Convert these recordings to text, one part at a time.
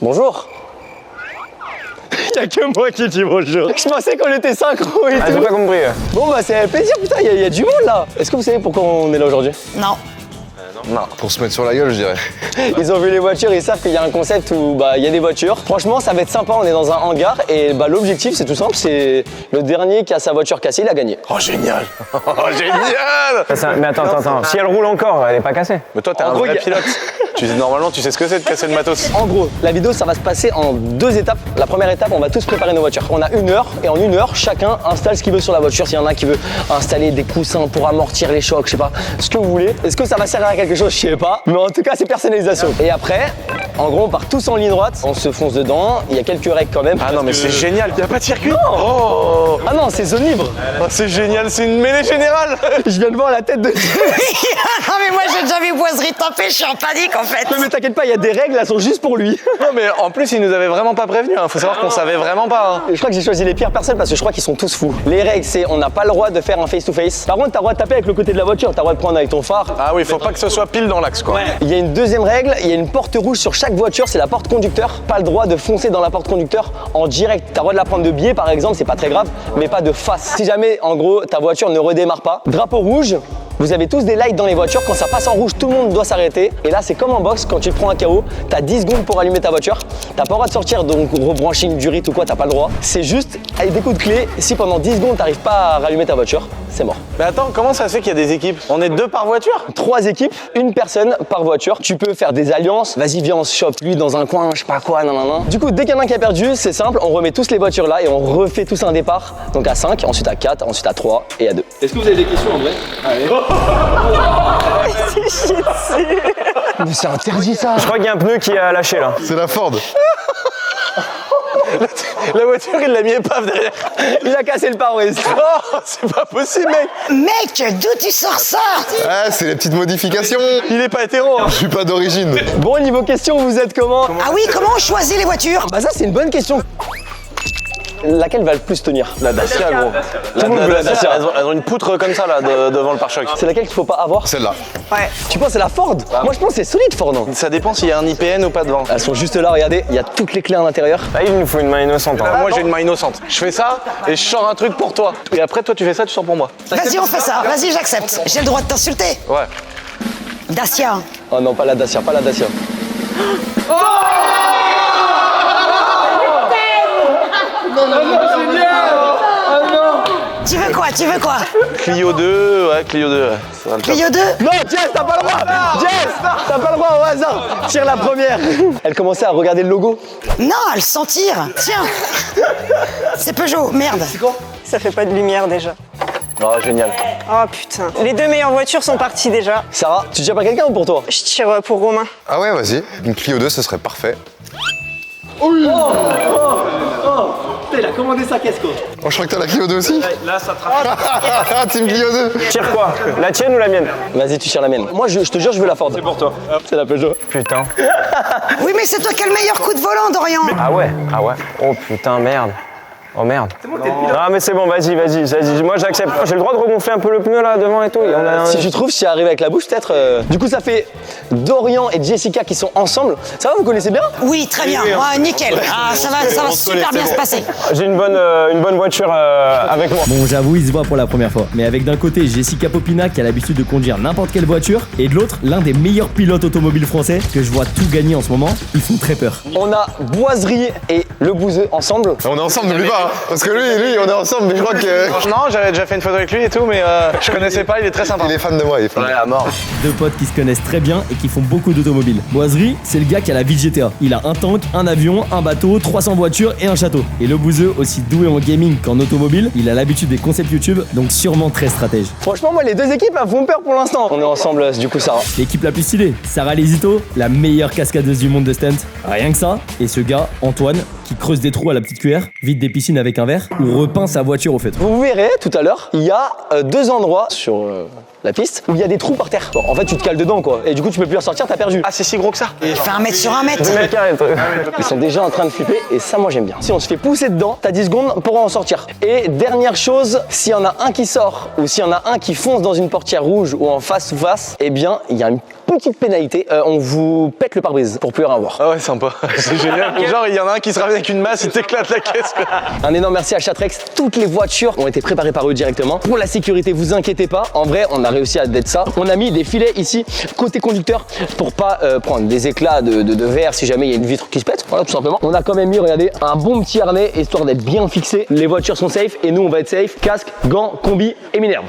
Bonjour. Y'a que moi qui dis bonjour. Je pensais qu'on était synchro et tout. J'ai pas compris. Bon bah c'est un plaisir, putain, il y a du monde là. Est-ce que vous savez pourquoi on est là aujourd'hui? Non. Non, pour se mettre sur la gueule, je dirais. Ils ont vu les voitures, ils savent qu'il y a un concept où il y a des voitures. Franchement, ça va être sympa, on est dans un hangar et l'objectif c'est tout simple, c'est le dernier qui a sa voiture cassée, il a gagné. Oh génial. Oh génial. Mais attends, si elle roule encore, elle est pas cassée. Mais toi t'es un vrai pilote. Normalement tu sais ce que c'est de casser le matos. En gros, la vidéo ça va se passer en 2 étapes. La première étape, on va tous préparer nos voitures. On a 1 heure et en 1 heure, chacun installe ce qu'il veut sur la voiture. S'il y en a qui veut installer des coussins pour amortir les chocs, je sais pas, ce que vous voulez. Est-ce que ça va servir à quelque chose? Je sais pas. Mais en tout cas, c'est personnalisation. Et après, en gros, on part tous en ligne droite, on se fonce dedans. Il y a quelques règles quand même. Ah non mais c'est génial, y a pas de circuit. Non. Oh. Ah non, c'est zone libre. Oh, c'est génial, c'est une mêlée générale. Je viens de voir la tête de... Non mais moi j'ai déjà vu Boiserie taper, je suis en panique en fait. Non mais t'inquiète pas, il y a des règles, elles sont juste pour lui. Non mais en plus il nous avait vraiment pas prévenu, hein. Faut savoir qu'on savait vraiment pas. Je crois que j'ai choisi les pires personnes parce que je crois qu'ils sont tous fous. Les règles, c'est on n'a pas le droit de faire un face-to-face. Par contre, t'as le droit de taper avec le côté de la voiture, t'as le droit de prendre avec ton phare. Ah oui, faut pas que ce soit pile dans l'axe quoi. Il y a une deuxième règle, il y a une porte rouge sur chaque voiture, c'est la porte conducteur. Pas le droit de foncer dans la porte conducteur en direct. T'as le droit de la prendre de biais par exemple, c'est pas très grave, mais pas de face. Si jamais en gros ta voiture ne redémarre pas, drapeau rouge. Vous avez tous des lights dans les voitures, quand ça passe en rouge, tout le monde doit s'arrêter. Et là, c'est comme en boxe, quand tu te prends un KO, t'as 10 secondes pour allumer ta voiture. T'as pas le droit de sortir, donc rebranching du rythme ou quoi, t'as pas le droit. C'est juste, avec des coups de clé, si pendant 10 secondes t'arrives pas à rallumer ta voiture, c'est mort. Mais attends, comment ça se fait qu'il y a des équipes? On est 2 par voiture? 3 équipes, 1 personne par voiture. Tu peux faire des alliances. Vas-y, viens, on se chope lui dans un coin, je sais pas quoi, nan. Du coup, dès qu'il y en a un qui a perdu, c'est simple, on remet tous les voitures là et on refait tous un départ. Donc à 5, ensuite à 4, ensuite à 3 et à 2. Est-ce que vous avez des questions en vrai? Allez. Mais c'est interdit ça. Je crois qu'il y a un pneu qui a lâché là. C'est la Ford. La voiture, il l'a mis épave derrière. Il a cassé le pare-brise. Oh, c'est pas possible, mec. Mec, d'où tu sors ça? Ah, c'est les petites modifications. Il est pas hétéro. Hein. Je suis pas d'origine. Bon, niveau question, vous êtes comment? Ah oui, comment on choisit les voitures? Bah ça, c'est une bonne question. Laquelle va le plus tenir? La Dacia, gros. La Dacia, elles ont une poutre comme ça, là, devant le pare-choc. C'est laquelle qu'il faut pas avoir? Celle-là. Ouais. Tu penses c'est la Ford? Moi je pense que c'est solide Ford, non? Ça dépend s'il y a un IPN ou pas devant. Elles sont juste là, regardez, il y a toutes les clés à l'intérieur. Là, il nous faut une main innocente. Hein. Moi, j'ai une main innocente. Je fais ça et je sors un truc pour toi. Et après, toi, tu fais ça, tu sors pour moi. Vas-y, on fait ça. Vas-y, j'accepte. J'ai le droit de t'insulter. Ouais. Dacia. Oh non, pas la Dacia, pas la Dacia. Tu veux quoi? Tu veux quoi? Clio 2, ouais, Clio 2. Ouais. Ça va le faire. Clio 2? Non, Jess, t'as pas le droit! Jess, t'as pas le droit au hasard! Tire la première! Elle commençait à regarder le logo. Non, à le sentir. Tiens. C'est Peugeot, merde. Ça fait pas de lumière déjà. Oh, génial. Oh putain. Les 2 meilleures voitures sont parties déjà. Sarah, tu tires pas quelqu'un ou pour toi? Je tire pour Romain. Ah ouais, vas-y. Une Clio 2, ce serait parfait. Il a commandé sa caisse quoi. Oh, je crois que t'as la Clio 2 aussi. Là, ça trappe. Team Clio 2. Tire quoi? La tienne ou la mienne? Vas-y, tu tires la mienne. Moi, je te jure, je veux la Ford. C'est pour toi. C'est la Peugeot. Putain. Oui, mais c'est toi qui as le meilleur coup de volant, Dorian. Ah ouais. Oh putain, merde. Oh merde. Ah mais c'est bon, vas-y. Moi j'accepte. J'ai le droit de regonfler un peu le pneu là devant et tout. Et on a... Si tu trouves, si arrive avec la bouche, peut-être. Du coup, ça fait Dorian et Jessica qui sont ensemble. Ça va, vous connaissez bien? Oui, très bien. Ouais, nickel. Ah, ça va super bien se passer. J'ai une bonne voiture avec moi. Bon, j'avoue, il se voit pour la première fois. Mais avec d'un côté Jessica Popina qui a l'habitude de conduire n'importe quelle voiture, et de l'autre, l'un des meilleurs pilotes automobiles français que je vois tout gagner en ce moment, ils font très peur. On a Boiserie et Le Bouzeux ensemble. On est ensemble, n'oublie pas. Hein. Parce que lui, on est ensemble, mais je crois que. Non, j'avais déjà fait une photo avec lui et tout, mais je connaissais pas, il est très sympa. Il est fan de moi, il est fan de moi. à mort. 2 potes qui se connaissent très bien et qui font beaucoup d'automobiles. Boiserie, c'est le gars qui a la vie de GTA. Il a un tank, un avion, un bateau, 300 voitures et un château. Et Le Bouzeux, aussi doué en gaming qu'en automobile, il a l'habitude des concepts YouTube, donc sûrement très stratège. Franchement, moi, les 2 équipes, elles font peur pour l'instant. On est ensemble, du coup, Sarah. L'équipe la plus stylée, Sarah Lesito, la meilleure cascadeuse du monde de stunt. Rien que ça. Et ce gars, Antoine, qui creuse des trous à la petite cuillère, vide des piscines avec un verre ou repeint sa voiture au feutre. Vous verrez tout à l'heure, il y a 2 endroits sur la piste où il y a des trous par terre. Bon, en fait, tu te cales dedans, quoi. Et du coup, tu peux plus ressortir, t'as perdu. Ah, c'est si gros que ça? Il fait 1 mètre sur 1 mètre. 2 mètres carrés le truc. Ils sont déjà en train de flipper et ça, moi, j'aime bien. Si on se fait pousser dedans, t'as 10 secondes pour en sortir. Et dernière chose, s'il y en a un qui sort ou s'il y en a un qui fonce dans une portière rouge ou en face ou face, eh bien, il y a une petite pénalité, on vous pète le pare-brise pour plus rien voir. Ah ouais, sympa. C'est génial. Genre, il y en a un qui se ramène avec une masse, il t'éclate la caisse. Un énorme merci à Chatrex. Toutes les voitures ont été préparées par eux directement. Pour la sécurité, vous inquiétez pas. En vrai, on a réussi à d'être ça. On a mis des filets ici, côté conducteur, pour pas prendre des éclats de verre si jamais il y a une vitre qui se pète. Voilà, tout simplement. On a quand même mis, regardez, un bon petit harnais, histoire d'être bien fixé. Les voitures sont safe et nous, on va être safe. Casque, gants, combi et minerve.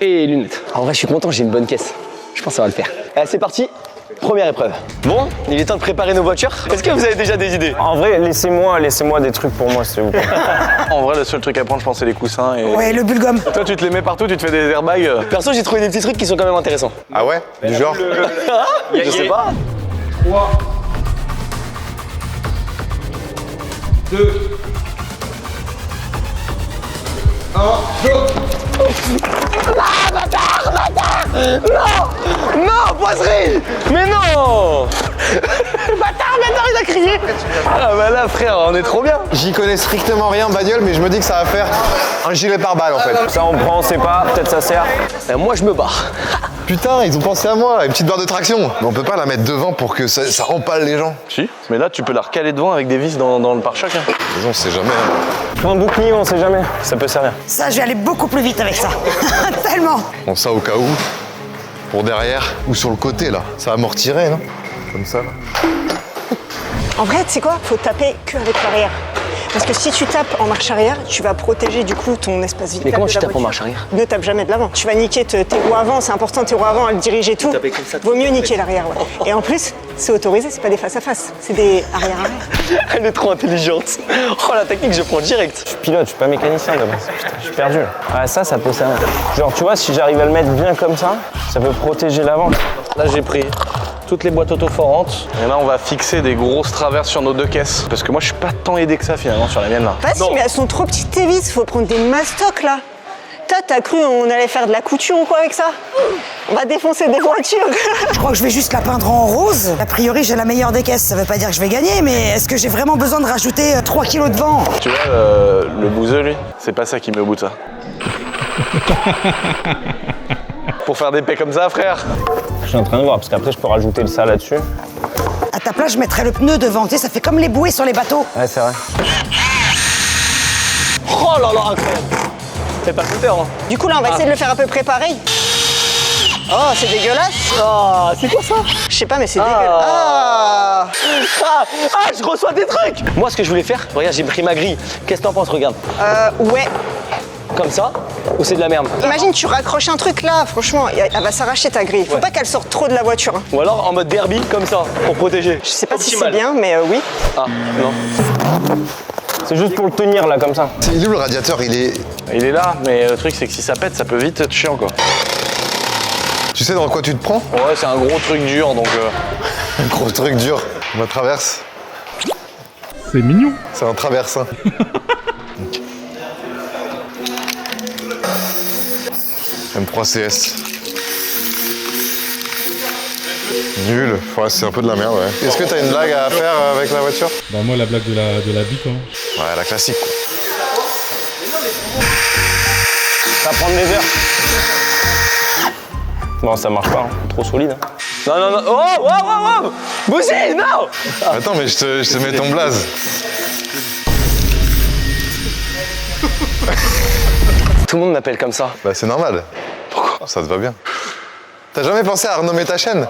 Et lunettes. En vrai, je suis content, j'ai une bonne caisse. Je pense que ça va le faire. Allez, c'est parti. Première épreuve. Bon, il est temps de préparer nos voitures. Est-ce que vous avez déjà des idées? En vrai, laissez-moi des trucs pour moi, s'il vous plaît. En vrai, le seul truc à prendre, je pense, c'est les coussins. Et... Ouais, le bulgum. Toi, tu te les mets partout, tu te fais des airbags. Perso, j'ai trouvé des petits trucs qui sont quand même intéressants. Ah ouais? Du genre? Je sais pas. 3, 2, 1, go. Non, Boiserie. Mais non. Bâtard, maintenant il a crié. Ah bah là, frère, on est trop bien. J'y connais strictement rien en bagnole, mais je me dis que ça va faire un gilet pare-balles en fait. Ça, on prend, on sait pas, peut-être ça sert. Moi, je me barre. Putain, ils ont pensé à moi, une petite barre de traction. Mais on peut pas la mettre devant pour que ça empale les gens. Si, mais là, tu peux la recaler devant avec des vis dans le pare-choc. Hein. Mais on sait jamais. Hein. Un bouclier, on sait jamais. Ça peut servir. Ça, je vais aller beaucoup plus vite avec ça. Tellement. Bon, ça au cas où. Pour derrière ou sur le côté là. Ça amortirait, non? Comme ça là. En vrai, tu sais quoi? Faut taper que avec l'arrière. Parce que si tu tapes en marche arrière, tu vas protéger du coup ton espace vital. Mais comment de tu la tapes en voiture. marche arrière? Ne tape jamais de l'avant. Tu vas niquer tes roues avant, c'est important tes roues avant, elles dirigent et tout. taper comme ça, Vaut mieux niquer l'arrière, ouais. Et en plus, c'est autorisé, c'est pas des face à face, c'est des arrière-arrière. Elle est trop intelligente. Oh, la technique, je prends direct. Je pilote, je suis pas mécanicien de base. Putain, je suis perdu. Ah, ça peut servir. Genre, tu vois, si j'arrive à le mettre bien comme ça peut protéger l'avant. Là, j'ai pris toutes les boîtes autoforantes. Et là, on va fixer des grosses traverses sur nos deux caisses. Parce que moi, je suis pas tant aidé que ça finalement sur la mienne là. Vas-y, mais elles sont trop petites tes vis, faut prendre des mastocs là. T'as cru on allait faire de la couture ou quoi avec ça? On va défoncer des voitures. Je crois que je vais juste la peindre en rose. A priori, j'ai la meilleure des caisses. Ça veut pas dire que je vais gagner, mais est-ce que j'ai vraiment besoin de rajouter 3 kilos de vent? Tu vois, le bouseux, lui, c'est pas ça qui met au bout de ça. Pour faire des paix comme ça, frère. Je suis en train de voir, parce qu'après, je peux rajouter le ça là-dessus. À ta place, je mettrais le pneu devant. Tu sais, ça fait comme les bouées sur les bateaux. Ouais, c'est vrai. Oh là là, incroyable. C'est pas le hein. Du coup là, on va essayer de le faire à peu près pareil. Oh, c'est dégueulasse. Ah, c'est quoi ça? Je sais pas, mais c'est dégueulasse. Ah. Je reçois des trucs. Moi, ce que je voulais faire, regarde, j'ai pris ma grille. Qu'est-ce que t'en penses? Regarde. Ouais. Comme ça? Ou c'est de la merde? Imagine, tu raccroches un truc là, franchement, elle va s'arracher ta grille. Faut pas qu'elle sorte trop de la voiture. Hein. Ou alors en mode derby, comme ça, pour protéger. Je sais pas si Optimal. c'est bien, mais oui. Ah, non. C'est juste pour le tenir là, comme ça. Il est où le radiateur? Il est là, mais le truc, c'est que si ça pète, ça peut vite être chiant quoi. Tu sais dans quoi tu te prends? Ouais, c'est un gros truc dur donc. Un gros truc dur. Ma traverse. C'est mignon. C'est un traversin. M3 CS. Nul. Ouais, c'est un peu de la merde, ouais. Est-ce que t'as une blague à faire avec la voiture? Bah moi la blague de la vie quoi. Ouais, la classique quoi. Ça va prendre des heures. Non, ça marche pas, hein. Trop solide. Hein. Non, non, non. Oh, wow, wow, wow. Bougie, non. Attends, mais je te mets ton blaze. Tout le monde m'appelle comme ça. Bah c'est normal. Pourquoi? Ça te va bien. T'as jamais pensé à renommer ta chaîne?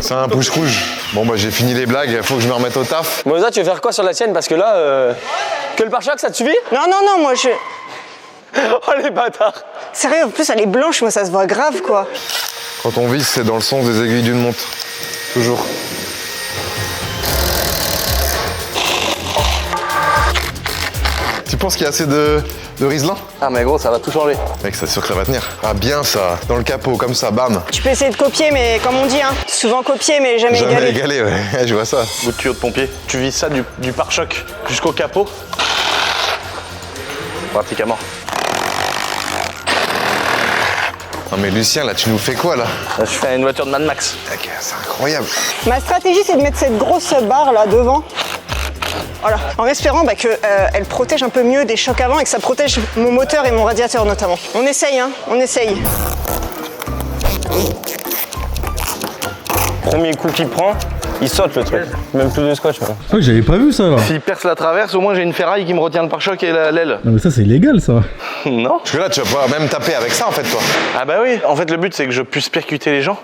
C'est un pouce rouge. Bon bah j'ai fini les blagues, faut que je me remette au taf. Moza, tu veux faire quoi sur la tienne? Parce que là, que le pare-choc, ça te suffit? Non, non, non, moi je. Oh les bâtards. Sérieux, en plus elle est blanche, moi ça se voit grave quoi. Quand on vise, c'est dans le sens des aiguilles d'une montre. Toujours. Tu penses qu'il y a assez de Riesling? Ah mais gros, ça va tout changer. Mec, c'est sûr que ça va tenir. Ah bien ça, dans le capot, comme ça, bam. Tu peux essayer de copier, mais comme on dit, hein, souvent copier, mais jamais Jamais égaler. égalé, ouais. Je vois ça. Bout de tuyau de pompier. Tu vises ça du pare-choc jusqu'au capot. Pratique à mort. Non mais Lucien, là, tu nous fais quoi, là? Là, je fais une voiture de Mad Max. Mec, c'est incroyable. Ma stratégie, c'est de mettre cette grosse barre là devant. Voilà. En espérant que elle protège un peu mieux des chocs avant et que ça protège mon moteur et mon radiateur notamment. On essaye, hein, on essaye. Premier coup qu'il prend, il saute le truc. Même plus de scotch. Moi. Ah, j'avais pas vu ça là. S'il perce la traverse, au moins j'ai une ferraille qui me retient le pare-choc et l'aile. Non mais ça c'est illégal ça. Non. Parce que là, tu vas pouvoir même taper avec ça en fait, toi. Ah bah oui, en fait le but c'est que je puisse percuter les gens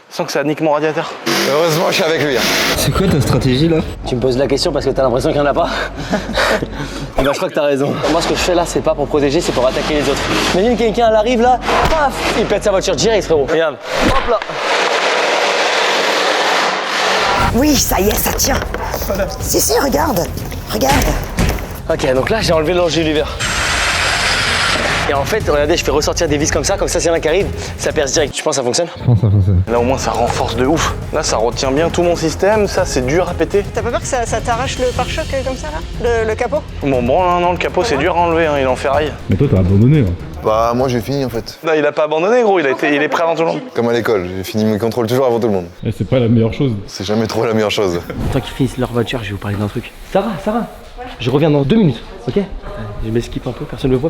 sans que ça nique mon radiateur. Heureusement, je suis avec lui. C'est quoi ta stratégie là? Tu me poses la question parce que t'as l'impression qu'il n'y en a pas. Et bah je crois que t'as raison. Moi ce que je fais là c'est pas pour protéger, c'est pour attaquer les autres. Imagine quelqu'un elle arrive là, paf, il pète sa voiture direct frérot. Regarde, hop là. Oui, ça y est, ça tient. Si, regarde. Regarde. Ok, donc là j'ai enlevé l'enjoliveur. Et en fait, regardez, je fais ressortir des vis comme ça s'il y en a qui arrive, ça perce direct. Tu penses que ça fonctionne? Je pense que ça fonctionne. Là au moins ça renforce de ouf. Là ça retient bien tout mon système, ça c'est dur à péter. T'as pas peur que ça t'arrache le pare-choc comme ça là, le capot? Bon non, le capot c'est dur à enlever, hein, il est en ferraille. Mais toi t'as abandonné là. Bah, moi, j'ai fini en fait. Là il a pas abandonné gros, il est prêt avant tout le monde. Comme à l'école, j'ai fini mes contrôles toujours avant tout le monde. Et c'est pas la meilleure chose. C'est jamais trop la meilleure chose. Tant qu'ils finissent leur voiture, je vais vous parler d'un truc. Sarah, je reviens dans 2 minutes, ok? Je m'esquive un peu, personne ne me voit.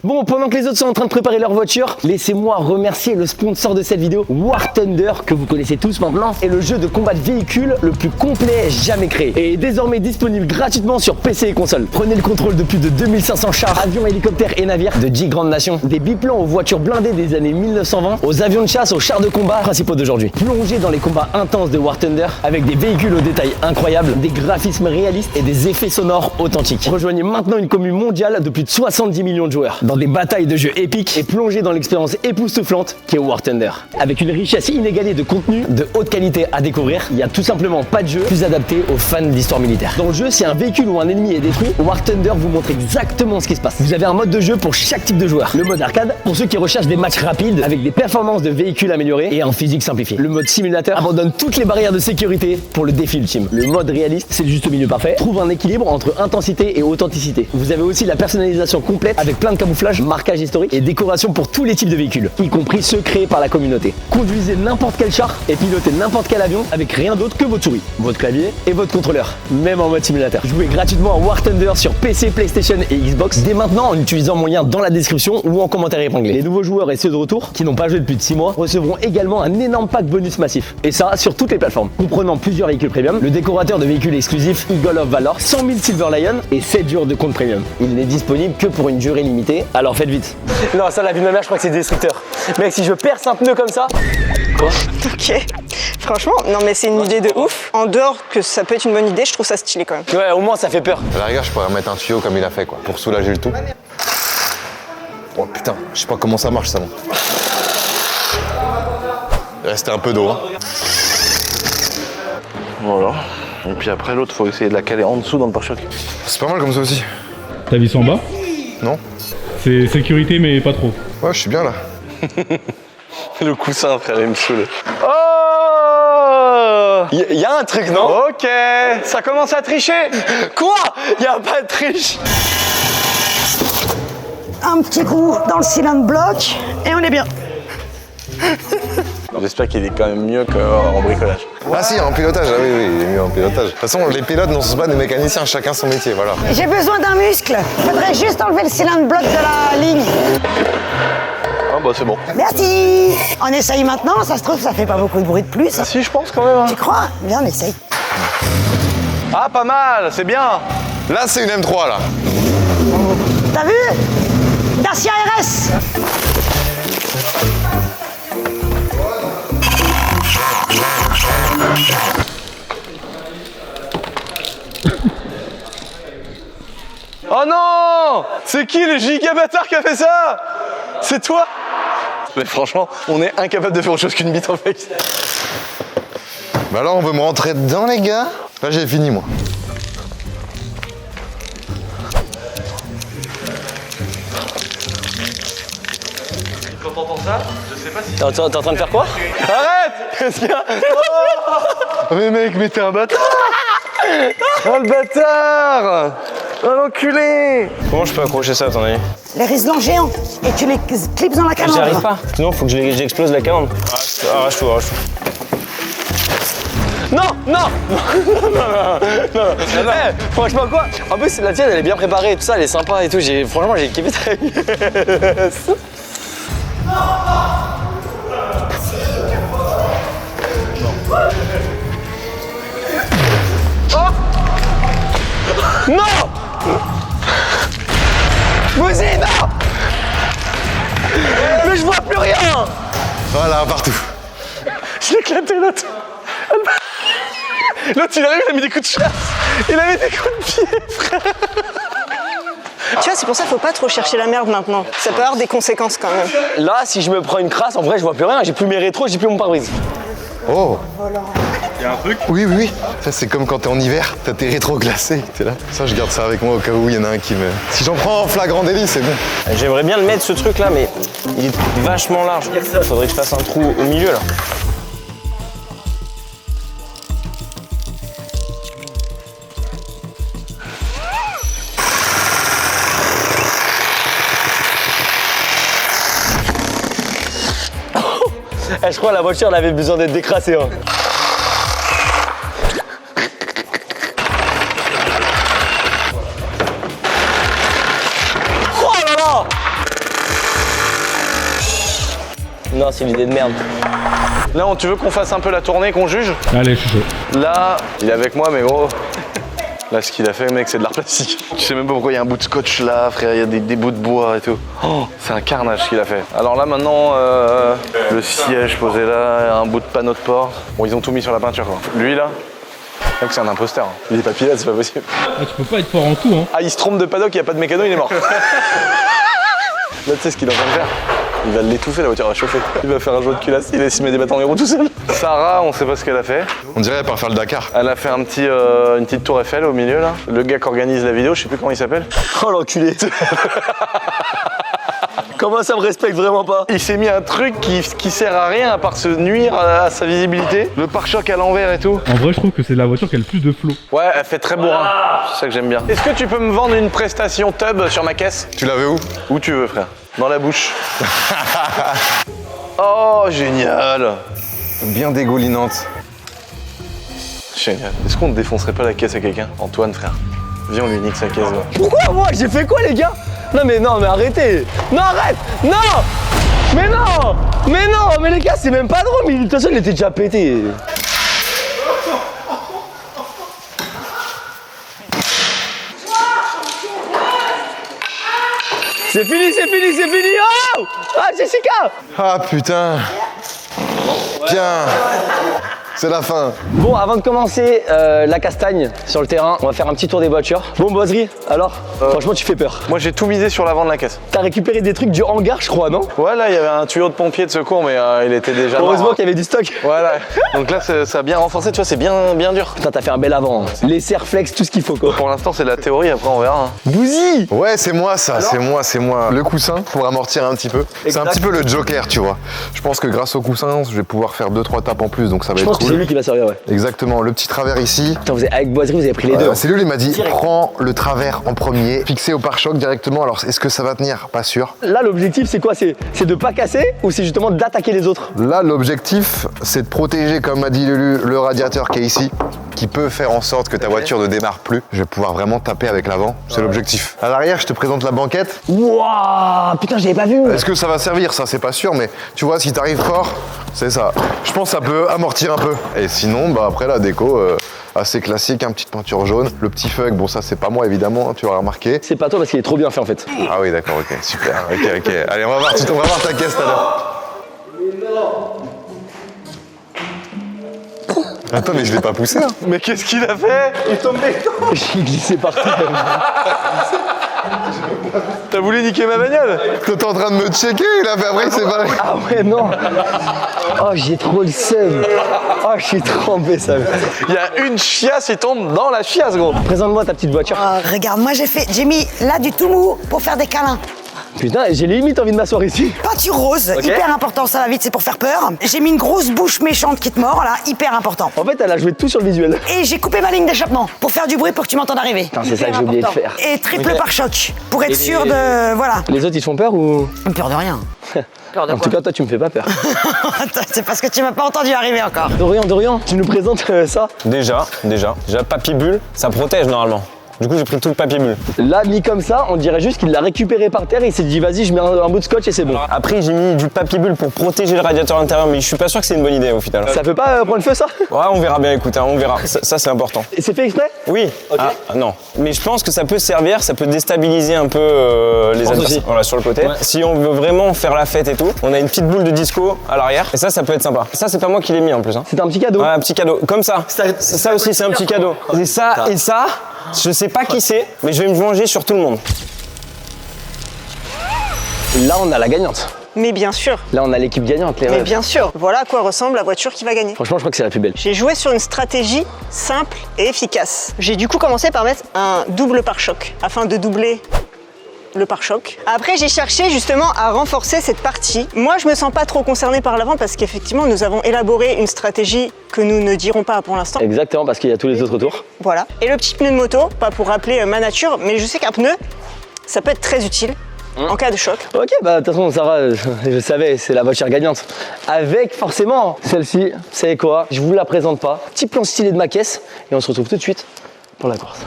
Bon, pendant que les autres sont en train de préparer leur voiture, laissez-moi remercier le sponsor de cette vidéo, War Thunder, que vous connaissez tous maintenant, est le jeu de combat de véhicules le plus complet jamais créé et est désormais disponible gratuitement sur PC et console. Prenez le contrôle de plus de 2500 chars, avions, hélicoptères et navires de 10 grandes nations, des biplans aux voitures blindées des années 1920, aux avions de chasse, aux chars de combat principaux d'aujourd'hui. Plongez dans les combats intenses de War Thunder avec des véhicules aux détails incroyables, des graphismes réalistes et des effets sonores authentiques. Rejoignez maintenant une commune mondiale de plus de 70 millions de joueurs dans des batailles de jeux épiques et plongez dans l'expérience époustouflante qu'est War Thunder. Avec une richesse inégalée de contenu de haute qualité à découvrir, il n'y a tout simplement pas de jeu plus adapté aux fans d'histoire militaire. Dans le jeu, si un véhicule ou un ennemi est détruit, War Thunder vous montre exactement ce qui se passe. Vous avez un mode de jeu pour chaque type de joueur. Le mode arcade pour ceux qui recherchent des matchs rapides avec des performances de véhicules améliorées et un physique simplifié. Le mode simulateur abandonne toutes les barrières de sécurité pour le défi ultime. Le mode réaliste, c'est le juste milieu parfait, trouve un équilibre entre intensité et authenticité. Vous avez aussi la personnalisation complète avec plein de camouflages, marquage historique et décoration pour tous les types de véhicules, y compris ceux créés par la communauté. Conduisez n'importe quel char et pilotez n'importe quel avion avec rien d'autre que votre souris, votre clavier et votre contrôleur, même en mode simulateur. Jouez gratuitement à War Thunder sur PC, PlayStation et Xbox dès maintenant en utilisant mon lien dans la description ou en commentaire épinglé. Les nouveaux joueurs et ceux de retour, qui n'ont pas joué depuis 6 mois, recevront également un énorme pack bonus massif. Et ça, sur toutes les plateformes, comprenant plusieurs véhicules premium, le décorateur de véhicules exclusifs Eagle of Valor, 100 000 Silver Lion et 7 jours de compte premium. Il n'est disponible que pour une durée limitée, alors faites vite. Non, ça, la vie de ma mère, je crois que c'est destructeur. Mec, si je perce un pneu comme ça... Quoi? Ok. Franchement, non mais c'est une idée de ouf. En dehors que ça peut être une bonne idée, je trouve ça stylé quand même. Ouais, au moins ça fait peur. À la rigueur, je pourrais mettre un tuyau comme il a fait, quoi, pour soulager le tout. Oh putain, je sais pas comment ça marche, ça, moi. Il restait un peu d'eau, hein. Voilà. Et puis après l'autre, faut essayer de la caler en dessous dans le pare-choc. C'est pas mal comme ça aussi. T'as vis en bas? Non? C'est sécurité mais pas trop. Ouais, je suis bien là. Le coussin, frère, il me saoule. Oh! Y a un truc, non? Ok, ça commence à tricher. Quoi? Y a pas de triche. Un petit coup dans le cylindre bloc et on est bien. J'espère qu'il est quand même mieux qu'en bricolage. Ah si, en pilotage, ah oui, il est mieux en pilotage. De toute façon, les pilotes ne sont pas des mécaniciens, chacun son métier, voilà. J'ai besoin d'un muscle. Faudrait juste enlever le cylindre bloc de la ligne. Ah bah c'est bon. Merci. On essaye maintenant, ça se trouve ça fait pas beaucoup de bruit de plus. Si, je pense quand même. Hein. Tu crois? Viens, on essaye. Ah, pas mal, c'est bien. Là, c'est une M3, là. T'as vu? Dacia RS. Oh non! C'est qui le giga bâtard qui a fait ça? C'est toi? Mais franchement, on est incapable de faire autre chose qu'une bite en fait. Bah alors, on veut me rentrer dedans, les gars? Là, j'ai fini, moi. Quand t'entends ça, je sais pas si... T'es en train de faire quoi? Arrête! Qu'est-ce qu'il y a? Oh mais mec, mais t'es un bâtard! Oh le bâtard! Oh l'enculé! Comment je peux accrocher ça à ton avis? Les riselons géants. Et tu les clips dans la J'y calandre. arrive pas. Sinon, faut que j'explose la calandre. Arrache tout, arrache tout. Non, non, non. Eh, franchement quoi? En plus la tienne elle est bien préparée, tout ça, elle est sympa et tout. Franchement j'ai kiffé très bien. Non! Vas-y, non! Mais je vois plus rien! Voilà, partout. Je l'ai éclaté l'autre. L'autre il arrive, il a mis des coups de chasse. Il a mis des coups de pied, frère. Tu vois, c'est pour ça qu'il faut pas trop chercher la merde maintenant. Ça peut avoir des conséquences quand même. Là, si je me prends une crasse, en vrai, je vois plus rien. J'ai plus mes rétros, j'ai plus mon pare-brise. Oh. Il y a un truc? Oui, oui, oui. Ça, c'est comme quand t'es en hiver, t'as tes rétros glacés. T'es là. Ça, je garde ça avec moi au cas où il y en a un qui me. Si j'en prends en flagrant délit, c'est bon. J'aimerais bien le mettre ce truc là, mais il est vachement large. Faudrait que je fasse un trou au milieu là. Eh, je crois que la voiture elle avait besoin d'être décrassée. Hein. Oh là là! Non, c'est une idée de merde. Là, tu veux qu'on fasse un peu la tournée, qu'on juge? Allez, je suis chaud. Là, il est avec moi, mais gros. Là, ce qu'il a fait, mec, c'est de l'art plastique. Tu sais même pas pourquoi il y a un bout de scotch là, frère, il y a des bouts de bois et tout. Oh, c'est un carnage ce qu'il a fait. Alors là, maintenant, le siège posé là, un bout de panneau de porte. Bon, ils ont tout mis sur la peinture, quoi. Lui, là, mec, c'est un imposteur. Hein. Il est pas pilote, c'est pas possible. Ah, tu peux pas être fort en tout, hein. Ah, il se trompe de paddock, il n'y a pas de mécano, il est mort. Là, tu sais ce qu'il est en train de faire? Il va l'étouffer, la voiture va chauffer. Il va faire un jeu de culasse, il se met des bâtons dans les roues tout seul. Sarah, on sait pas ce qu'elle a fait. On dirait par faire le Dakar. Elle a fait une petite tour Eiffel au milieu là. Le gars qui organise la vidéo, je sais plus comment il s'appelle. Oh l'enculé! Comment ça me respecte vraiment pas? Il s'est mis un truc qui sert à rien à part se nuire à sa visibilité. Le pare-choc à l'envers et tout. En vrai, je trouve que c'est la voiture qui a le plus de flow. Ouais, elle fait très bourrin. C'est ça que j'aime bien. Est-ce que tu peux me vendre une prestation tub sur ma caisse? Tu l'avais où? Où tu veux, frère. Dans la bouche. Oh, génial. Bien dégoulinante. Génial. Est-ce qu'on ne défoncerait pas la caisse à quelqu'un? Antoine, frère. Viens, on lui nique sa caisse. Va. Pourquoi moi? J'ai fait quoi les gars? Non mais arrêtez! Non arrête! Non! Mais non! Mais non! Mais les gars c'est même pas drôle, mais de toute façon il était déjà pété. C'est fini, c'est fini, c'est fini! Oh! Ah Jessica! Ah putain. Bien. C'est la fin. Bon, avant de commencer la castagne sur le terrain, on va faire un petit tour des voitures. Bon, Boiserie, alors franchement, tu fais peur. Moi, j'ai tout misé sur l'avant de la caisse. T'as récupéré des trucs du hangar, je crois, non? Ouais, là, il y avait un tuyau de pompier de secours, mais il était déjà Heureusement mort, hein. qu'il y avait du stock. Voilà. Donc là, ça a bien renforcé, tu vois, c'est bien dur. Putain, t'as fait un bel avant. Les serflex, tout ce qu'il faut, quoi. Pour l'instant, c'est la théorie, après, on verra. Hein. Bouzy! Ouais, c'est moi ça, c'est moi. Le coussin pour amortir un petit peu. C'est un petit peu le Joker, tu vois. Je pense que grâce au coussin, je vais pouvoir faire 2-3 tapes en plus, donc ça va Je être pense que c'est cool. lui qui va servir, ouais. Exactement, le petit travers ici. Putain, avec Boiserie, vous avez pris les deux. C'est lui, il m'a dit, prends le travers en premier, fixé au pare-choc directement. Alors, est-ce que ça va tenir? Pas sûr. Là, l'objectif, c'est quoi? C'est de pas casser ou c'est justement d'attaquer les autres? Là, l'objectif, c'est de protéger, comme m'a dit Lulu, le radiateur qui est ici, qui peut faire en sorte que ta voiture ne démarre plus. Je vais pouvoir vraiment taper avec l'avant, c'est l'objectif. À l'arrière, je te présente la banquette. Wouah! Putain, j'avais pas vu! Est-ce que ça va servir? Ça, c'est pas sûr, mais tu vois, si t'arrives fort, c'est ça. Je pense que ça peut amortir un peu. Et sinon, bah après, la déco, assez classique, une petite peinture jaune. Le petit fug, bon, ça, c'est pas moi, évidemment, tu auras remarqué. C'est pas toi parce qu'il est trop bien fait en fait. Ah oui, d'accord, ok, super. Ok. Allez, on va voir ta caisse tout à l'heure. Attends, mais je l'ai pas poussé, hein. Mais qu'est-ce qu'il a fait? Il est tombé. J'ai glissé partout. T'as voulu niquer ma bagnole? T'étais en train de me checker, là, mais après, c'est pareil. Ah ouais, non! Oh, j'ai trop le seum! Oh, je suis trempé, ça. Il y a une chiasse, il tombe dans la chiasse, gros. Présente-moi ta petite voiture. Regarde, moi j'ai mis là du tout mou pour faire des câlins. Putain, j'ai limite envie de m'asseoir ici. Peinture rose, hyper important, ça va vite, c'est pour faire peur. J'ai mis une grosse bouche méchante qui te mord, là, hyper important. En fait, elle a joué tout sur le visuel. Et j'ai coupé ma ligne d'échappement pour faire du bruit pour que tu m'entendes arriver. Putain, c'est ça que j'ai oublié de faire. Et triple Ok. pare-choc pour être Et sûr de... Voilà. Les autres, ils te font peur ou? Peur de rien. En tout cas, toi, tu me fais pas peur. C'est parce que tu m'as pas entendu arriver encore. Dorian, tu nous présentes ça? Déjà, papier bulle, ça protège normalement. Du coup, j'ai pris tout le papier bulle. Là, mis comme ça, on dirait juste qu'il l'a récupéré par terre et il s'est dit, vas-y, je mets un bout de scotch et c'est bon. Après, j'ai mis du papier bulle pour protéger le radiateur intérieur, mais je suis pas sûr que c'est une bonne idée au final. Ça peut pas prendre feu, ça? Ouais, on verra bien, écoute, hein, on verra. Ça c'est important. Et c'est fait exprès? Oui. Ok. Ah, non. Mais je pense que ça peut servir, ça peut déstabiliser un peu les adversaires. aussi. Voilà, sur le côté. Ouais. Si on veut vraiment faire la fête et tout, on a une petite boule de disco à l'arrière. Et ça peut être sympa. Ça, c'est pas moi qui l'ai mis en plus. Hein. C'est un petit cadeau. Ouais, un petit cadeau. Comme ça. Ça aussi, c'est un petit cadeau. Et ça, je sais pas qui c'est, mais je vais me venger sur tout le monde. Là, on a la gagnante. Mais bien sûr, Là, on a l'équipe gagnante, les mais rêves. bien sûr. Voilà à quoi ressemble la voiture qui va gagner. Franchement, je crois que c'est la plus belle. J'ai joué sur une stratégie simple et efficace. J'ai du coup commencé par mettre un double pare-choc afin de doubler le pare-choc. Après, j'ai cherché justement à renforcer cette partie. Moi, je me sens pas trop concernée par l'avant parce qu'effectivement, nous avons élaboré une stratégie que nous ne dirons pas pour l'instant. Exactement, parce qu'il y a tous les autres tours. Voilà. Et le petit pneu de moto, pas pour rappeler ma nature, mais je sais qu'un pneu, ça peut être très utile en cas de choc. Ok, bah de toute façon, Sarah, je savais, c'est la voiture gagnante. Avec forcément celle-ci, vous savez quoi? Je vous la présente pas. Petit plan stylé de ma caisse et on se retrouve tout de suite pour la course.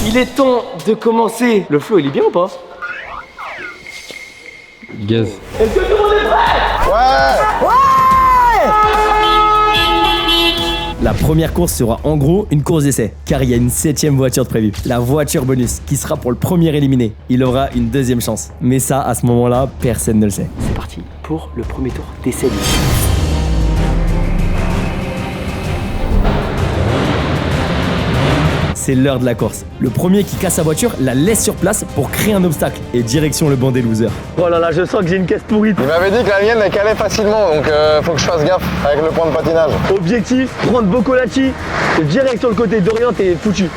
Il est temps de commencer. Le flow, il est bien ou pas? Gaz. Est-ce que tout le monde est prêt? La première course sera en gros une course d'essai, car il y a une 7ème voiture de prévue. La voiture bonus, qui sera pour le premier éliminé. Il aura une deuxième chance. Mais ça, à ce moment-là, personne ne le sait. C'est parti pour le premier tour d'essai. C'est l'heure de la course. Le premier qui casse sa voiture la laisse sur place pour créer un obstacle. Et direction le banc des losers. Oh là là, je sens que j'ai une caisse pourrie. Il m'avait dit que la mienne elle calait facilement, donc faut que je fasse gaffe avec le point de patinage. Objectif, prendre Boccolacci, direct sur le côté d'Orient, t'es foutu.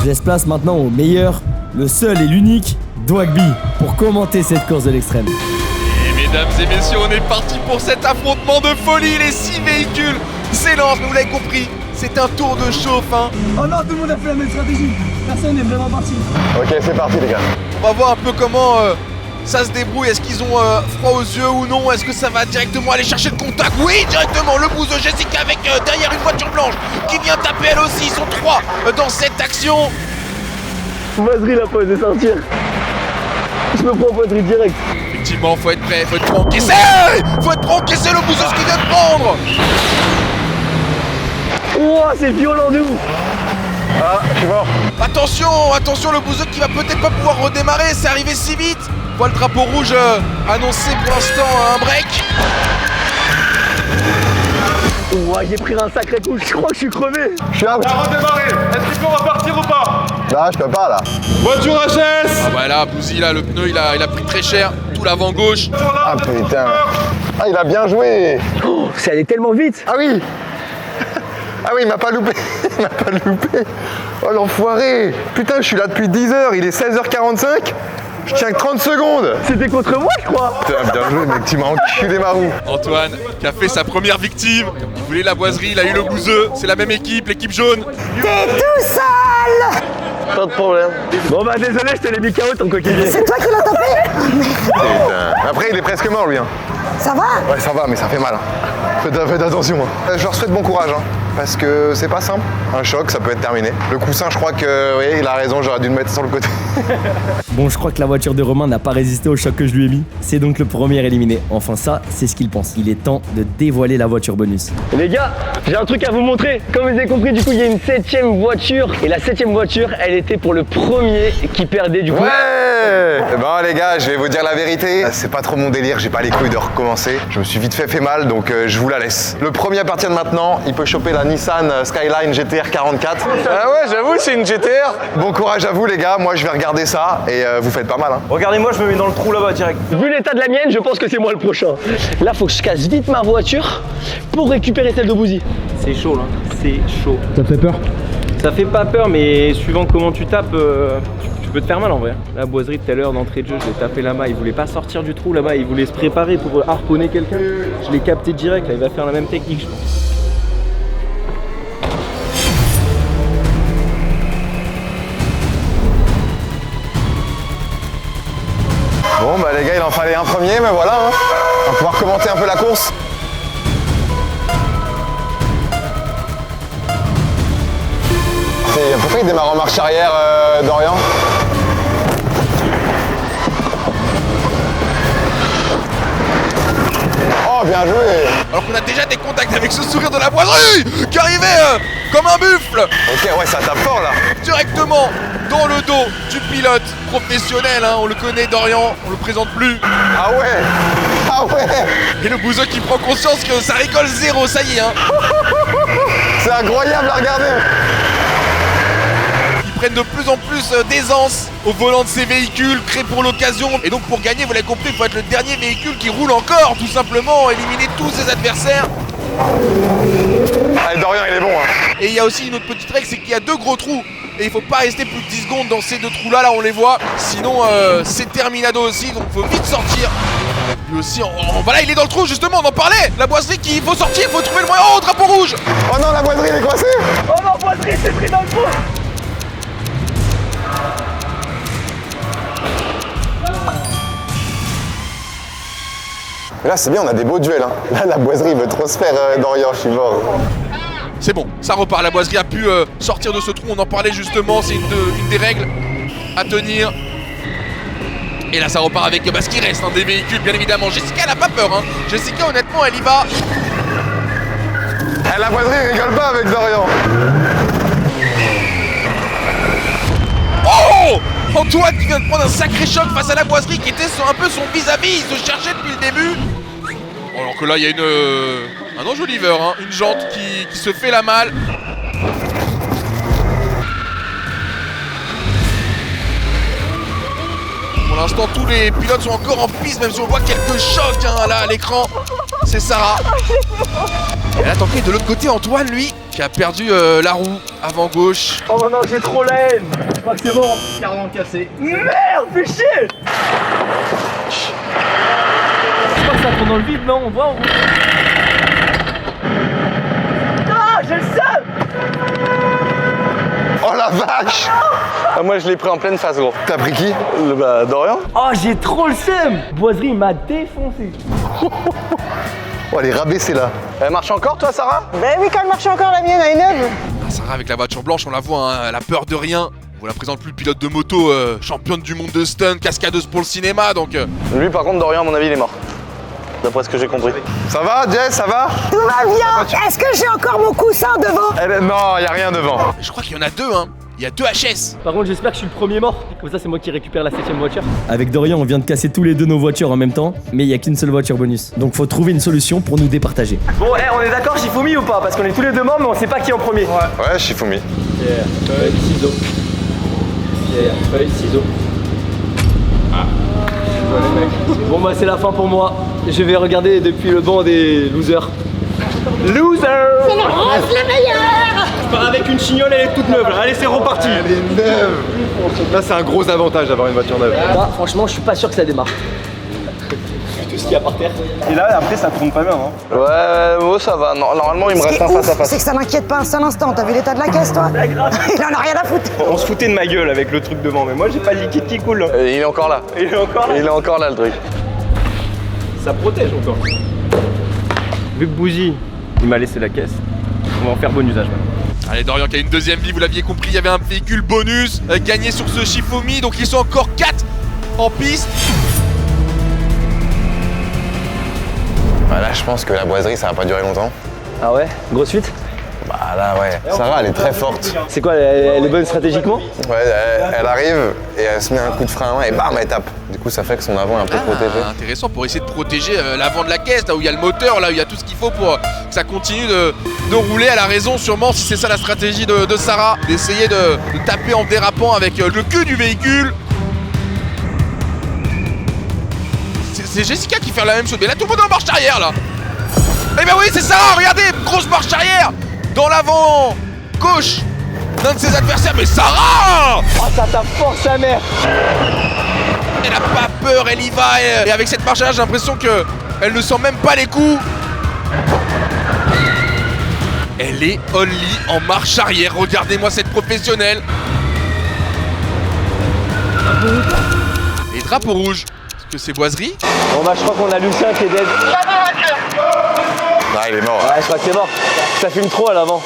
Je laisse place maintenant au meilleur, le seul et l'unique, Dwagby, pour commenter cette course de l'extrême. Et mesdames et messieurs, on est parti pour cet affrontement de folie. Les 6 véhicules s'élancent, vous l'avez compris. C'est un tour de chauffe, hein. Oh non, tout le monde a fait la même stratégie. Personne n'est vraiment parti. Ok, c'est parti les gars. On va voir un peu comment ça se débrouille. Est-ce qu'ils ont froid aux yeux ou non? Est-ce que ça va directement aller chercher le contact? Oui, directement. Le bouseux Jessica avec derrière une voiture blanche qui vient taper elle aussi. Ils sont 3 dans cette action. Boiserie la pause de sortir. Je me prends Boiserie direct. Effectivement, faut être prêt, faut être encaissé. Faut être encaissé le bouseux ce qu'il vient de prendre. Oh, c'est violent de ouf. Ah, je suis mort. Attention, le bouseux qui va peut-être pas pouvoir redémarrer. C'est arrivé si vite. Voit le drapeau rouge annoncé pour l'instant un break. Oh, j'ai pris un sacré coup, je crois que je suis crevé. Je suis out. Redémarrer. Est-ce qu'il peut repartir ou pas? Là, je peux pas là. Voiture HS. Ah bah là, Bouzy, là, le pneu, il a pris très cher. Tout l'avant gauche. Ah putain. Ah, il a bien joué. Oh, c'est allé tellement vite. Ah oui. Ah oui, il m'a pas loupé. Il m'a pas loupé. Oh l'enfoiré. Putain, je suis là depuis 10 h. Il est 16h45. Je tiens que 30 secondes. C'était contre moi, je crois. Putain, bien joué, mec. Tu m'as enculé ma roue. Antoine, qui a fait sa première victime. Il voulait la boiserie, il a eu le bouseux. C'est la même équipe, l'équipe jaune. T'es tout seul. Pas de problème. Bon bah désolé, je te l'ai mis KO ton coquillier. C'est toi qui l'as tapé. Putain. Après, il est presque mort lui. Hein. Ça va? Ouais, ça va, mais ça fait mal. Hein. Faites attention. Hein. Je leur souhaite bon courage. Hein. Parce que c'est pas simple. Un choc, ça peut être terminé. Le coussin, je crois que, oui, il a raison, j'aurais dû le mettre sur le côté. Bon, je crois que la voiture de Romain n'a pas résisté au choc que je lui ai mis. C'est donc le premier éliminé. Enfin ça, c'est ce qu'il pense. Il est temps de dévoiler la voiture bonus. Les gars, j'ai un truc à vous montrer. Comme vous avez compris, du coup, il y a une 7ème voiture. Et la 7ème voiture, elle était pour le premier qui perdait du coup. Ouais. Bon les gars, je vais vous dire la vérité. C'est pas trop mon délire, j'ai pas les couilles de recommencer. Je me suis vite fait mal, donc je vous la laisse. Le premier à partir de maintenant, il peut choper la Nissan Skyline GTR 44. Ah ouais, j'avoue, c'est une GTR. Bon courage à vous les gars, moi je vais regarder ça et vous faites pas mal. Hein. Regardez-moi, je me mets dans le trou là-bas direct. Vu l'état de la mienne, je pense que c'est moi le prochain. Là, faut que je casse vite ma voiture pour récupérer celle de Bouzy. C'est chaud là, c'est chaud. Ça te fait peur? Ça fait pas peur, mais suivant comment tu tapes, tu peux te faire mal en vrai. La boiserie tout à l'heure d'entrée de jeu, je l'ai tapé là-bas, il voulait pas sortir du trou là-bas, il voulait se préparer pour harponner quelqu'un. Je l'ai capté direct, là, il va faire la même technique je pense. Bon bah les gars, il en fallait un premier, mais voilà, hein. On va pouvoir commenter un peu la course. Pourquoi il démarre en marche arrière, Dorian? Oh, bien joué! Alors qu'on a déjà des contacts avec ce sourire de la boiserie qui arrivait comme un buffle. Ok, ouais, ça tape fort là. Directement dans le dos du pilote professionnel, hein. On le connaît, Dorian, on le présente plus. Ah ouais! Ah ouais! Et le bouseux qui prend conscience que ça rigole zéro, ça y est, hein. C'est incroyable à regarder! Ils prennent de plus en plus d'aisance au volant de ces véhicules créés pour l'occasion. Et donc pour gagner, vous l'avez compris, il faut être le dernier véhicule qui roule encore, tout simplement, éliminer tous ses adversaires. Allez, Dorian, il est bon, hein. Et il y a aussi une autre petite règle, c'est qu'il y a 2 gros trous. Et il faut pas rester plus de 10 secondes dans ces 2 trous-là, là on les voit. Sinon, c'est terminado aussi, donc faut vite sortir. Lui aussi, voilà, il est dans le trou, justement, on en parlait. La boiserie qu'il faut sortir, il faut trouver le moyen. Oh, drapeau rouge! Oh non, la boiserie, elle est coincée! Oh non, boiserie, c'est pris dans le trou. Mais là, c'est bien, on a des beaux duels, hein. Là, la boiserie veut trop se faire, Dorian, je suis mort. C'est bon, ça repart. La boiserie a pu sortir de ce trou, on en parlait justement, c'est une des règles à tenir. Et là, ça repart avec ce qui reste, hein, des véhicules, bien évidemment. Jessica, elle a pas peur, hein. Jessica, honnêtement, elle y va. La boiserie rigole pas avec Dorian. Oh! Antoine qui vient de prendre un sacré choc face à la boiserie qui était un peu son vis-à-vis, il se cherchait depuis le début. Alors que là il y a un enjoliveur, hein, une jante qui se fait la malle. Pour l'instant tous les pilotes sont encore en piste, même si on voit quelques chocs, hein, là à l'écran. C'est Sarah. Et là t'en de l'autre côté Antoine lui qui a perdu la roue avant gauche. Oh non, j'ai trop la haine. Je crois que c'est bon, carrément cassé. Merde, fais chier. Je crois que ça tourne dans le vide, non? On voit, Ah, j'ai le seum. Oh la vache! Ah, moi je l'ai pris en pleine face, gros. T'as pris qui? Dorian. Oh, j'ai trop le seum. Boiserie m'a défoncé. Oh, elle est rabaissée là. Elle marche encore, toi, Sarah? Ben oui, quand elle marche encore, la mienne, elle est neuve. Sarah avec la voiture blanche, on la voit, hein, elle a peur de rien. On la présente plus le pilote de moto, championne du monde de stunt, cascadeuse pour le cinéma, donc... Lui, par contre, Dorian, à mon avis, il est mort. D'après ce que j'ai compris. Ça va, Jess, ça va? Tout va bien. Est-ce que j'ai encore mon coussin devant? Eh ben non, y a rien devant. Je crois qu'il y en a 2, hein. Il y a 2 HS. Par contre, j'espère que je suis le premier mort. Comme ça, c'est moi qui récupère la 7ème voiture. Avec Dorian, on vient de casser tous les 2 nos voitures en même temps, mais il n'y a qu'une seule voiture bonus. Donc faut trouver une solution pour nous départager. Bon, on est d'accord, Shifumi ou pas? Parce qu'on est tous les 2 morts, mais on sait pas qui est en premier. Ouais, Shifumi. Pierre, feuille, ciseaux. Pierre, feuille, ciseaux. Ah. Bon, bah, c'est la fin pour moi. Je vais regarder depuis le banc des losers. Loser! C'est la rose la meilleure! Je pars avec une chignole, elle est toute neuve. Allez, c'est reparti. Elle est neuve. Là, c'est un gros avantage d'avoir une voiture neuve. Bah, franchement, je suis pas sûr que ça démarre. Tout ce qu'il y a par terre. Et là, après, ça tourne pas bien, hein. Ouais, oh, ça va. Normalement, il me Ce qui reste est un face à ouf, c'est face. que ça m'inquiète pas un seul instant. T'as vu l'état de la caisse, toi? Il en a rien à foutre. On se foutait de ma gueule avec le truc devant, mais moi, j'ai pas le liquide qui coule. Il est encore là. Il est encore là. Il est encore là, le truc. Ça protège encore. Vu que Bougie, il m'a laissé la caisse, on va en faire bon usage maintenant. Allez, Dorian qui a une 2ème vie, vous l'aviez compris, il y avait un véhicule bonus gagné sur ce Shifumi, donc ils sont encore 4 en piste. Bah là, je pense que la boiserie, ça va pas durer longtemps. Ah ouais? Grosse suite? Bah là, ouais. Sarah, elle est très forte. C'est quoi, elle est bonne stratégiquement? Ouais, elle arrive et elle se met un coup de frein à main et bam, elle tape. Du coup, ça fait que son avant est un peu protégé. Intéressant pour essayer de protéger l'avant de la caisse, là où il y a le moteur, là où il y a tout ce qu'il faut pour que ça continue de rouler à la raison, sûrement, si c'est ça la stratégie de Sarah, d'essayer de taper en dérapant avec le cul du véhicule. C'est Jessica qui fait la même chose, mais là tout le monde est en marche arrière là. Eh ben oui, c'est Sarah, regardez, grosse marche arrière dans l'avant gauche d'un de ses adversaires, mais Sarah! Oh, ça tape fort sa mère. Elle a pas peur, elle y va, et avec cette marche arrière, j'ai l'impression que elle ne sent même pas les coups. Elle est only en marche arrière, regardez-moi cette professionnelle. Et drapeau rouge. que c'est Boiserie. Bon bah je crois qu'on a Lucien qui est dead. Ah, il est mort. Ouais, je crois que c'est mort. Ça filme trop à l'avant.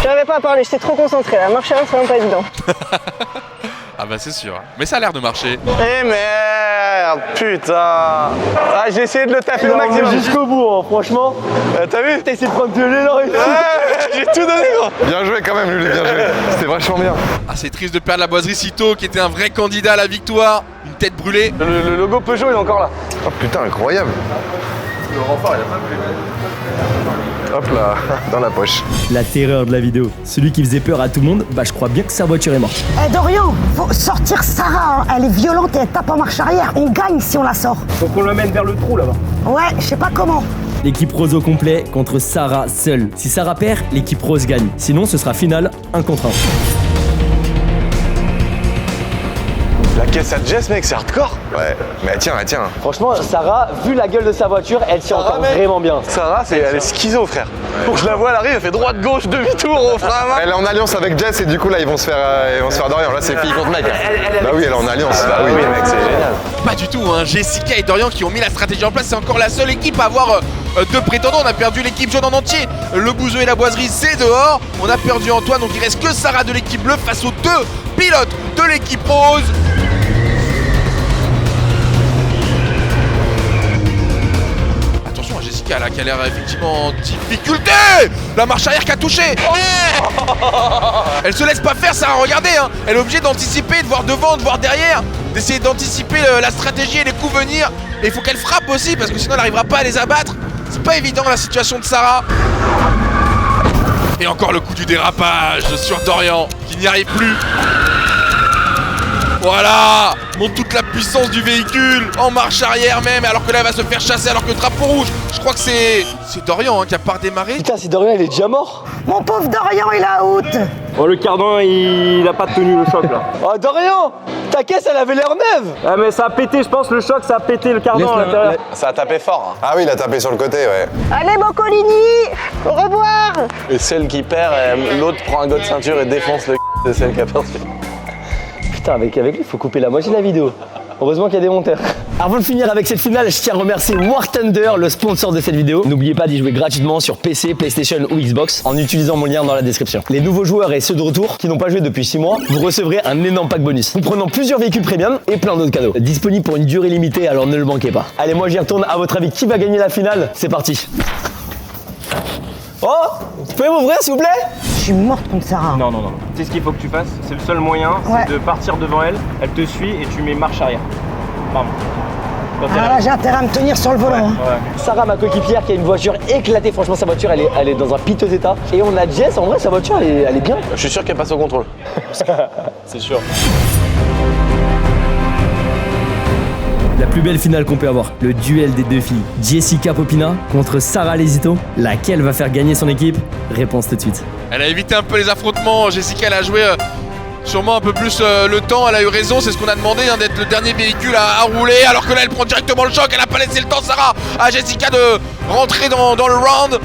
J'arrivais pas à parler, j'étais trop concentré. La marche arrière, c'est vraiment pas évident. Ah bah c'est sûr. Mais ça a l'air de marcher. Eh merde, putain. Ah, j'ai essayé de le taper au maximum. Jusqu'au bout, hein, franchement. T'as vu? T'as essayé de prendre de l'élan et tout. Ouais, j'ai tout donné, gros. Bien joué quand même, Lulu, bien joué. C'était vachement bien. Ah, c'est triste de perdre la Boiserie sitôt, qui était un vrai candidat à la victoire. Une tête brûlée. Le logo Peugeot, il est encore là. Oh putain, incroyable. Le renfort, il a pas plu. Hop là, dans la poche. La terreur de la vidéo. Celui qui faisait peur à tout le monde, bah je crois bien que sa voiture est morte. Eh Dorian, faut sortir Sarah, hein. Elle est violente et elle tape en marche arrière. On gagne si on la sort. Faut qu'on le mène vers le trou là-bas. Ouais, je sais pas comment. L'équipe rose au complet contre Sarah seule. Si Sarah perd, l'équipe rose gagne. Sinon, ce sera finale 1 contre 1. La caisse à Jess, mec, c'est hardcore. Ouais, mais elle tient. Franchement, Sarah, vu la gueule de sa voiture, elle tient encore mec. vraiment bien. Sarah, elle est schizo, frère. Pour que je la vois, elle arrive, elle fait droite-gauche, demi-tour, au frère. Elle est en alliance avec Jess et du coup là ils vont se faire Dorian. Là c'est fille contre mec. Bah oui, elle est en alliance. Bah oui, mec, c'est génial. Pas du tout, hein. Jessica et Dorian qui ont mis la stratégie en place. C'est encore la seule équipe à avoir deux prétendants. On a perdu l'équipe jaune en entier. Le Bouzeux et la Boiserie, c'est dehors. On a perdu Antoine, donc il reste que Sarah de l'équipe bleue face aux deux pilotes de l'équipe rose. Attention à Jessica là qui a l'air effectivement en difficulté. La marche arrière qui a touché. Elle se laisse pas faire, Sarah, regardez, hein. Elle est obligée d'anticiper, de voir devant, de voir derrière, d'essayer d'anticiper la stratégie et les coups venir. Et il faut qu'elle frappe aussi parce que sinon elle n'arrivera pas à les abattre. C'est pas évident la situation de Sarah. Et encore le coup du dérapage sur Dorian qui n'y arrive plus. Voilà, montre toute la puissance du véhicule en marche arrière même, alors que là elle va se faire chasser alors que le drapeau rouge, je crois que c'est Dorian hein, qui a pas redémarré. Putain, c'est Dorian, il est déjà mort. Mon pauvre Dorian, il a out. Oh, le cardan, il a pas tenu le choc là. Oh Dorian, ta caisse elle avait l'air neuve. Ah, mais ça a pété, je pense, le choc, ça a pété le cardan à l'intérieur. Ça a tapé fort. Hein. Ah oui, il a tapé sur le côté, ouais. Allez, Boccolini, au revoir. Et celle qui perd, l'autre prend un gars de ceinture et défonce le de celle qui a perdu. Putain, avec lui, il faut couper la moitié de la vidéo. Heureusement qu'il y a des monteurs. Avant de finir avec cette finale, je tiens à remercier War Thunder, le sponsor de cette vidéo. N'oubliez pas d'y jouer gratuitement sur PC, PlayStation ou Xbox en utilisant mon lien dans la description. Les nouveaux joueurs et ceux de retour qui n'ont pas joué depuis 6 mois, vous recevrez un énorme pack bonus, comprenant plusieurs véhicules premium et plein d'autres cadeaux. Disponible pour une durée limitée, alors ne le manquez pas. Allez, moi j'y retourne. À votre avis, qui va gagner la finale? C'est parti. Oh, vous pouvez m'ouvrir s'il vous plaît? Je suis morte contre Sarah. Non. Tu sais ce qu'il faut que tu fasses? C'est le seul moyen, Ouais. c'est de partir devant elle, elle te suit et tu mets marche arrière. Bam. Quand elle Ah là, j'ai intérêt à me tenir sur le volant. Hein. Ouais. Sarah, ma coéquipière, qui a une voiture éclatée. Franchement, sa voiture, elle est dans un piteux état. Et on a Jess, en vrai, sa voiture, elle est bien. Je suis sûr qu'elle passe au contrôle. C'est sûr. La plus belle finale qu'on peut avoir, le duel des deux filles. Jessica Popina contre Sarah Lesito. Laquelle va faire gagner son équipe? Réponse tout de suite. Elle a évité un peu les affrontements. Jessica, elle a joué sûrement un peu plus le temps. Elle a eu raison, c'est ce qu'on a demandé, hein, d'être le dernier véhicule à rouler. Alors que là, elle prend directement le choc. Elle n'a pas laissé le temps, Sarah, à Jessica de rentrer dans le round.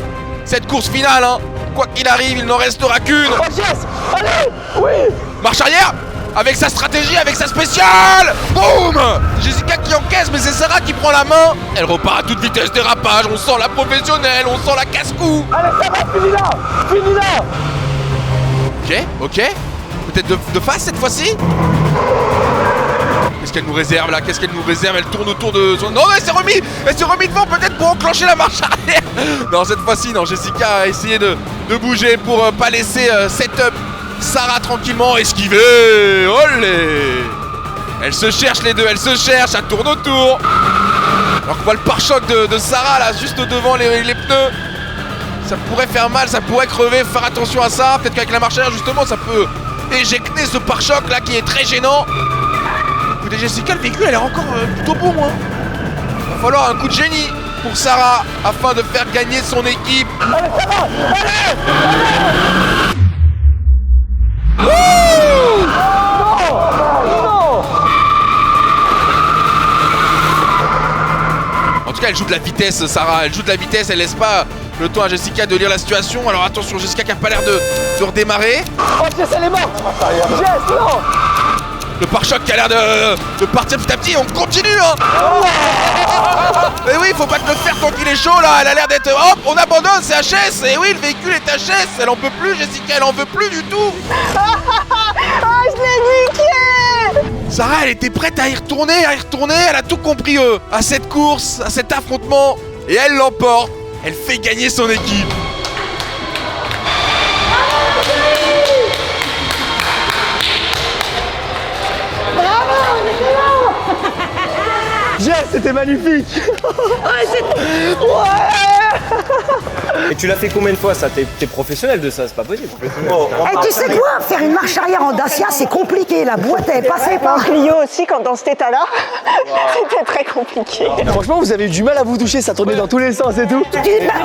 Cette course finale, hein, quoi qu'il arrive, il n'en restera qu'une. Oh Jess, allez, oui. Marche arrière avec sa stratégie, avec sa spéciale. Boum. Jessica qui encaisse, mais c'est Sarah qui prend la main. Elle repart à toute vitesse, dérapage. On sent la professionnelle, on sent la casse-cou. Allez, ça va, finis là. Ok. Peut-être de face cette fois-ci. Qu'est-ce qu'elle nous réserve là? Qu'est-ce qu'elle nous réserve? Elle tourne autour de son... Non, elle s'est remis devant peut-être pour enclencher la marche arrière. Non, cette fois-ci, non. Jessica a essayé de bouger pour pas laisser setup Sarah tranquillement esquiver. Olé! Elles se cherchent les deux, elles se cherchent, ça tourne autour. Alors qu'on voit le pare-choc de Sarah là, juste devant les pneus. Ça pourrait faire mal, ça pourrait crever, faire attention à ça. Peut-être qu'avec la marche arrière justement, ça peut éjecter ce pare-choc là qui est très gênant. Écoutez Jessica, le véhicule elle est encore plutôt bon hein. Va falloir un coup de génie pour Sarah afin de faire gagner son équipe. Allez, Sarah, allez. Non. En tout cas elle joue de la vitesse Sarah, elle joue de la vitesse, elle laisse pas le temps à Jessica de lire la situation. Alors attention, Jessica qui a pas l'air de redémarrer. Oh Jess, elle est morte. Jess, non. Le pare-choc qui a l'air de partir petit à petit, on continue hein. Mais oui, faut pas te le faire tant qu'il est chaud là, elle a l'air d'être... Hop, on abandonne, c'est HS. Et oui, le véhicule est HS, elle en peut plus, Jessica, elle en veut plus du tout. Ah, je l'ai niqué! Sarah, elle était prête à y retourner, elle a tout compris à cette course, à cet affrontement, et elle l'emporte, elle fait gagner son équipe. Yes, c'était magnifique. Et tu l'as fait combien de fois ça? T'es professionnel de ça, c'est pas possible. Eh, tu sais quoi? Faire une marche arrière en Dacia, c'est compliqué. La boîte est passée En par... Clio aussi, quand dans cet état-là, c'était très compliqué. Franchement, vous avez eu du mal à vous toucher, ça tournait dans tous les sens et tout.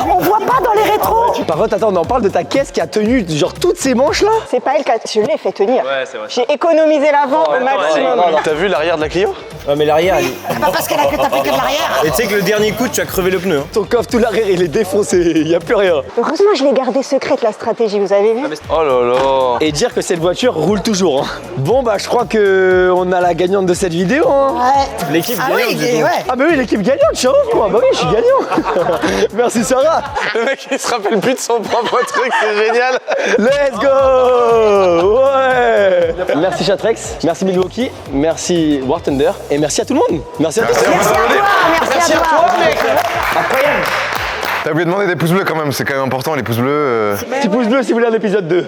On voit pas dans les rétros. Par contre, attends, on en parle de ta caisse qui a tenu genre toutes ces manches là. C'est pas elle qui a... Je l'ai fait tenir. Ouais, c'est vrai. J'ai économisé l'avant au maximum. T'as vu l'arrière de la Clio? Ouais, mais l'arrière, il... C'est pas parce qu'elle a fait taper que de l'arrière. Et tu sais que le dernier coup, tu as crevé le pneu. Hein. Ton coffre, tout l'arrière, il est défoncé, il y a plus rien. Heureusement, je l'ai gardé secrète la stratégie, vous avez vu? Oh là là. Et dire que cette voiture roule toujours. Hein. Bon bah je crois que on a la gagnante de cette vidéo. Hein. Ouais. L'équipe Ah gagnante, oui, du coup. ouais. Ah bah oui, l'équipe gagnante, je suis heureux, moi. Bah oui, je suis gagnant. Merci Sarah. Le mec, il se rappelle plus de son propre truc, c'est génial. Let's go. Ouais. Merci Chatrex, merci Milwaukee, merci War Thunder et merci à tout le monde. Merci à tous. Merci à toi, merci à toi. Incroyable. T'as oublié de demander des pouces bleus quand même, c'est quand même important les pouces bleus. Petit pouce bleu si vous voulez un épisode 2.